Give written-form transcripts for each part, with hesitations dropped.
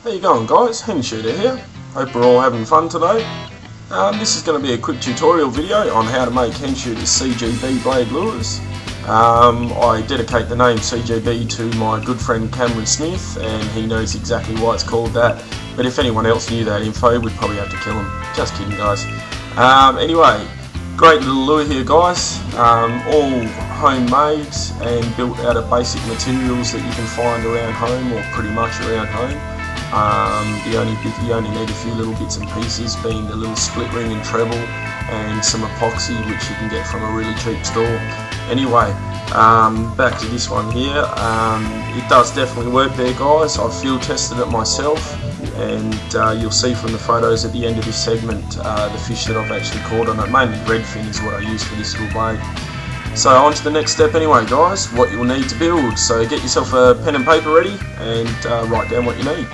How you going, guys? Hen Shooter here. Hope we're all having fun today. This is going to be a quick tutorial video on how to make Hen Shooter's CGB blade lures. I dedicate the name CGB to my good friend Cameron Smith, and he knows exactly why it's called that. But if anyone else knew that info, we'd probably have to kill him. Just kidding, guys. Anyway, great little lure here, guys. All homemade and built out of basic materials that you can find around home, or pretty much around home. You only need a few little bits and pieces, being the little split ring and treble and some epoxy, which you can get from a really cheap store. Anyway, back to this one here. It does definitely work there, guys. I've field tested it myself, and you'll see from the photos at the end of this segment the fish that I've actually caught on it. Mainly redfin is what I use for this little blade. So on to the next step anyway, guys, what you'll need to build. So get yourself a pen and paper ready and write down what you need.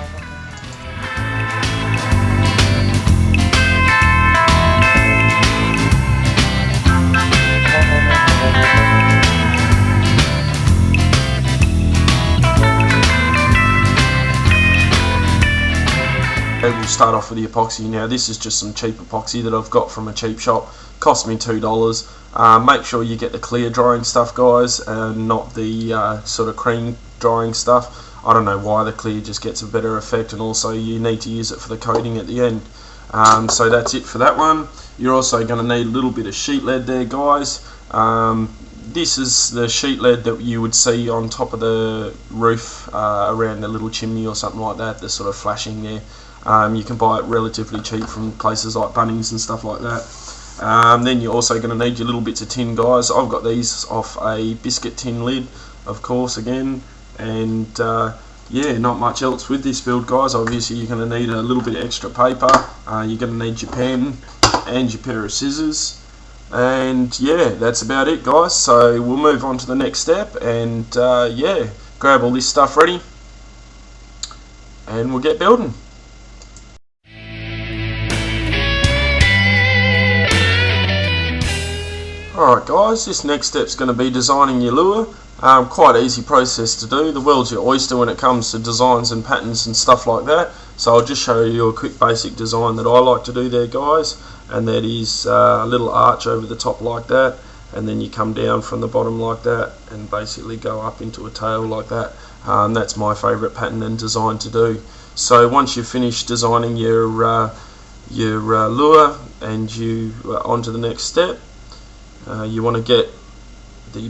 We'll start off with the epoxy. Now this is just some cheap epoxy that I've got from a cheap shop. Cost me $2. Make sure you get the clear drying stuff, guys, and not the sort of cream drying stuff. I don't know why the clear just gets a better effect, and also you need to use it for the coating at the end. So that's it for that one. You're also going to need a little bit of sheet lead there, guys. This is the sheet lead that you would see on top of the roof around a little chimney or something like that, the sort of flashing there. You can buy it relatively cheap from places like Bunnings and stuff like that. Then you're also going to need your little bits of tin, guys. I've got these off a biscuit tin lid, of course, again. And yeah, not much else with this build, guys. Obviously you're going to need a little bit of extra paper. You're going to need your pen and your pair of scissors. And yeah, that's about it, guys. So we'll move on to the next step, and yeah, grab all this stuff ready and we'll get building. Alright, guys, this next step is going to be designing your lure. Quite easy process to do. The world's your oyster when it comes to designs and patterns and stuff like that. So I'll just show you a quick basic design that I like to do there, guys. And that is a little arch over the top like that, and then you come down from the bottom like that and basically go up into a tail like that. That's my favourite pattern and design to do. So once you've finished designing your lure and you on to the next step, you want to get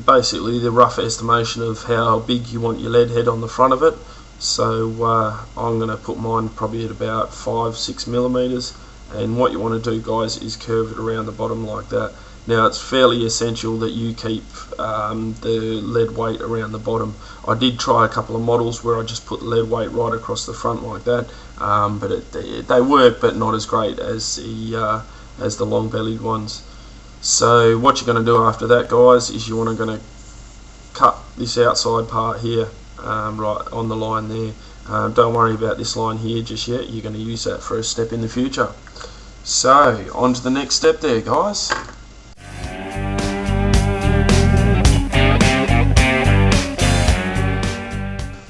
basically the rough estimation of how big you want your lead head on the front of it. So I'm going to put mine probably at about 5-6 millimeters, and what you want to do, guys, is curve it around the bottom like that. Now it's fairly essential that you keep the lead weight around the bottom. I did try a couple of models where I just put the lead weight right across the front like that, but they work, but not as great as the long bellied ones. So what you're going to do after that, guys, is you want to cut this outside part here right on the line there. Don't worry about this line here just yet. You're going to use that for a step in the future. So on to the next step there, guys.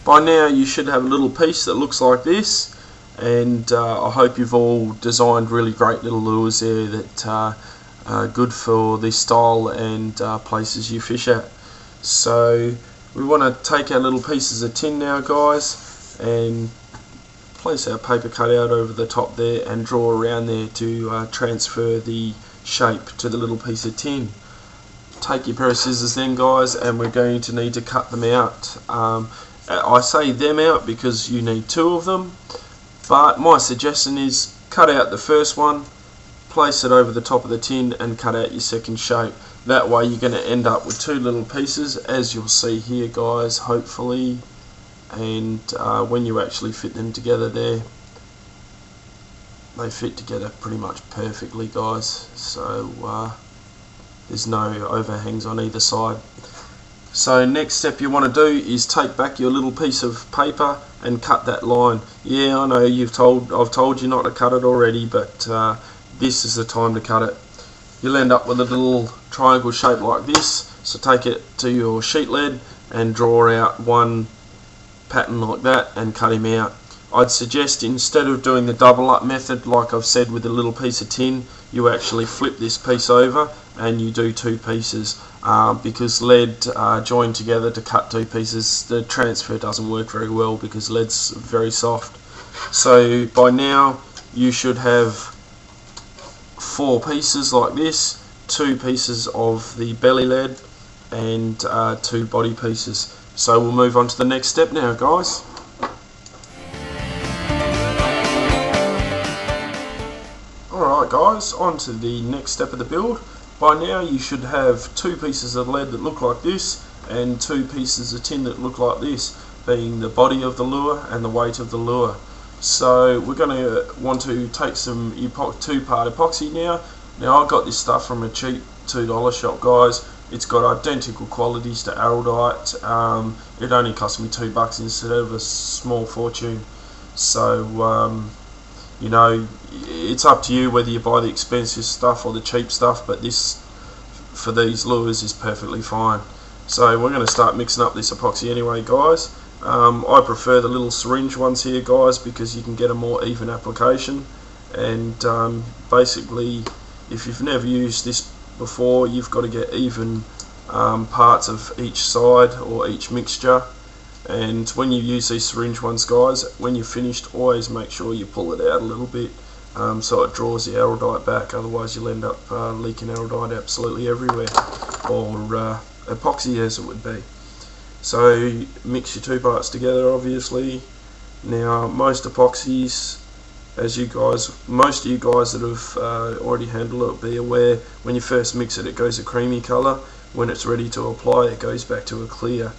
By now you should have a little piece that looks like this, and I hope you've all designed really great little lures there that good for this style and places you fish at. So we want to take our little pieces of tin now, guys, and place our paper cutout over the top there and draw around there to transfer the shape to the little piece of tin. Take your pair of scissors then, guys, and we're going to need to cut them out. I say them out because you need two of them, but my suggestion is cut out the first one, place it over the top of the tin, and cut out your second shape. That way you're going to end up with two little pieces, as you'll see here, guys, hopefully. And when you actually fit them together there, they fit together pretty much perfectly, guys. So there's no overhangs on either side. So next step you want to do is take back your little piece of paper and cut that line. Yeah, I know I've told you not to cut it already, but this is the time to cut it. You'll end up with a little triangle shape like this. So take it to your sheet lead and draw out one pattern like that and cut him out. I'd suggest instead of doing the double up method like I've said with a little piece of tin, you actually flip this piece over and you do two pieces, because lead joined together to cut two pieces, the transfer doesn't work very well because lead's very soft. So by now you should have 4 pieces like this, 2 pieces of the belly lead and 2 body pieces. So we'll move on to the next step now, guys. Alright guys, on to the next step of the build. By now you should have 2 pieces of lead that look like this and 2 pieces of tin that look like this, being the body of the lure and the weight of the lure. So we're going to want to take some 2-part epoxy now. Now I got this stuff from a cheap $2 shop, guys. It's got identical qualities to Araldite. It only cost me $2 instead of a small fortune. So you know, it's up to you whether you buy the expensive stuff or the cheap stuff, but this for these lures is perfectly fine. So we're going to start mixing up this epoxy anyway, guys. I prefer the little syringe ones here, guys, because you can get a more even application. And basically, if you've never used this before, you've got to get even parts of each side or each mixture. And when you use these syringe ones, guys, when you're finished, always make sure you pull it out a little bit so it draws the Araldite back, otherwise you'll end up leaking Araldite absolutely everywhere, or epoxy as it would be. So mix your 2 parts together, obviously. Now most epoxies, as most of you guys that have already handled it, be aware, when you first mix it, it goes a creamy colour. When it's ready to apply, it goes back to a clear.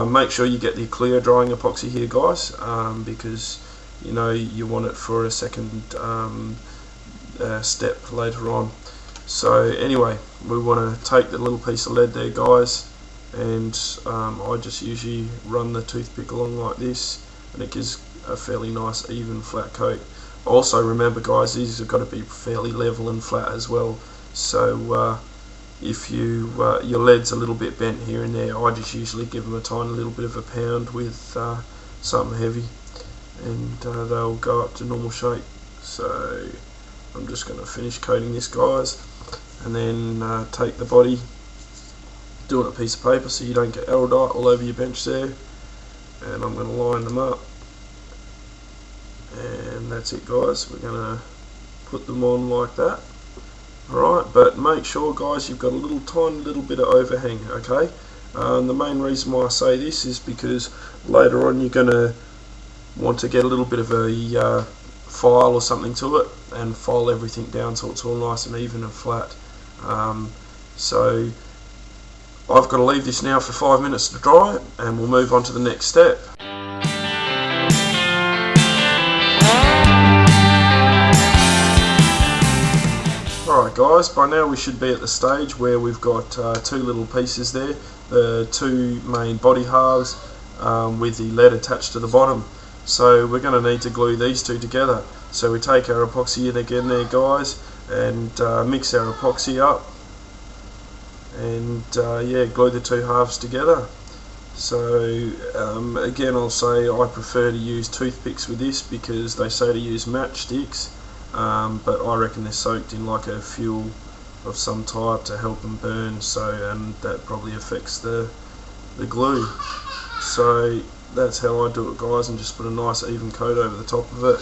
Make sure you get the clear drying epoxy here, guys, because you know you want it for a second step later on. So anyway, we want to take the little piece of lead there, guys, and I just usually run the toothpick along like this, and it gives a fairly nice even flat coat. Also remember, guys, these have got to be fairly level and flat as well. So if your lead's a little bit bent here and there, I just usually give them a tiny little bit of a pound with something heavy, and they'll go up to normal shape. So I'm just going to finish coating this, guys, and then take the body, do it on a piece of paper so you don't get Araldite all over your bench there, and I'm going to line them up, and that's it, guys. We're going to put them on like that. Alright, but make sure, guys, you've got a tiny little bit of overhang, okay? The main reason why I say this is because later on you're going to want to get a little bit of a file or something to it and file everything down so it's all nice and even and flat. So I've got to leave this now for 5 minutes to dry, and we'll move on to the next step. Alright guys, by now we should be at the stage where we've got 2 little pieces there, the 2 main body halves with the lead attached to the bottom. So we're going to need to glue these 2 together. So we take our epoxy in again there, guys, and mix our epoxy up, and yeah, glue the 2 halves together. So again, I'll say I prefer to use toothpicks with this because they say to use matchsticks. But I reckon they're soaked in like a fuel of some type to help them burn, and that probably affects the glue. So that's how I do it, guys, and just put a nice even coat over the top of it.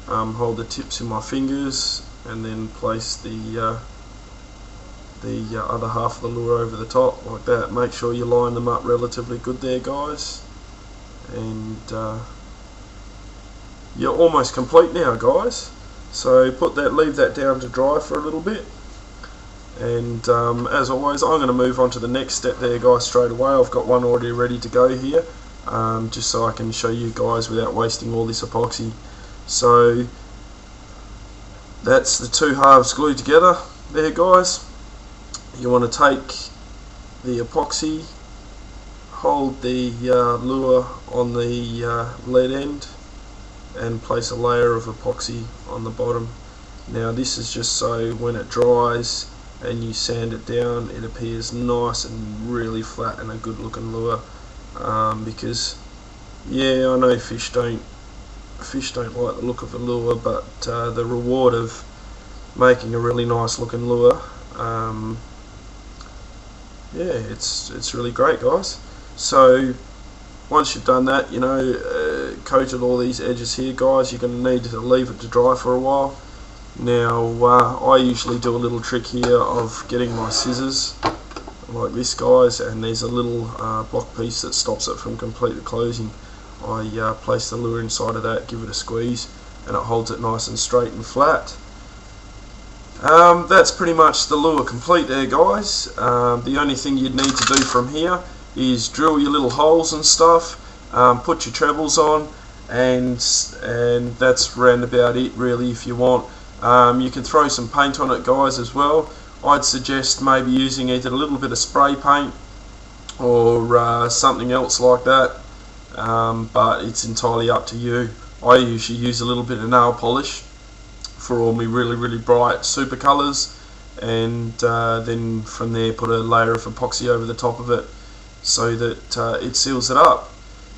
Hold the tips in my fingers and then place the other half of the lure over the top like that. Make sure you line them up relatively good there, guys, and you're almost complete now, guys. So leave that down to dry for a little bit, and as always, I'm going to move on to the next step there, guys, straight away. I've got one already ready to go here, just so I can show you guys without wasting all this epoxy. So that's the 2 halves glued together there, guys. You want to take the epoxy, hold the lure on the lead end, and place a layer of epoxy on the bottom. Now this is just so when it dries and you sand it down, it appears nice and really flat and a good looking lure, because yeah, I know fish don't fish don't like the look of a lure, but the reward of making a really nice looking lure, yeah, it's really great, guys. So once you've done that, you know, coated all these edges here, guys, you're going to need to leave it to dry for a while. Now I usually do a little trick here of getting my scissors like this, guys, and there's a little block piece that stops it from completely closing. I place the lure inside of that, give it a squeeze, and it holds it nice and straight and flat. That's pretty much the lure complete there, guys. The only thing you'd need to do from here is drill your little holes and stuff, put your trebles on, and that's round about it really. If you want, you can throw some paint on it, guys, as well. I'd suggest maybe using either a little bit of spray paint or something else like that, but it's entirely up to you. I usually use a little bit of nail polish for all my really bright super colours, and then from there put a layer of epoxy over the top of it so that it seals it up.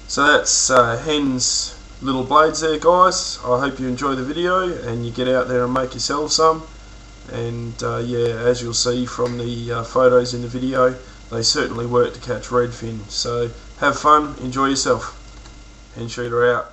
So that's Hen's little blades there, guys. I hope you enjoy the video and you get out there and make yourself some. And yeah, as you'll see from the photos in the video, they certainly work to catch redfin. So have fun, enjoy yourself. Hen Shooter out.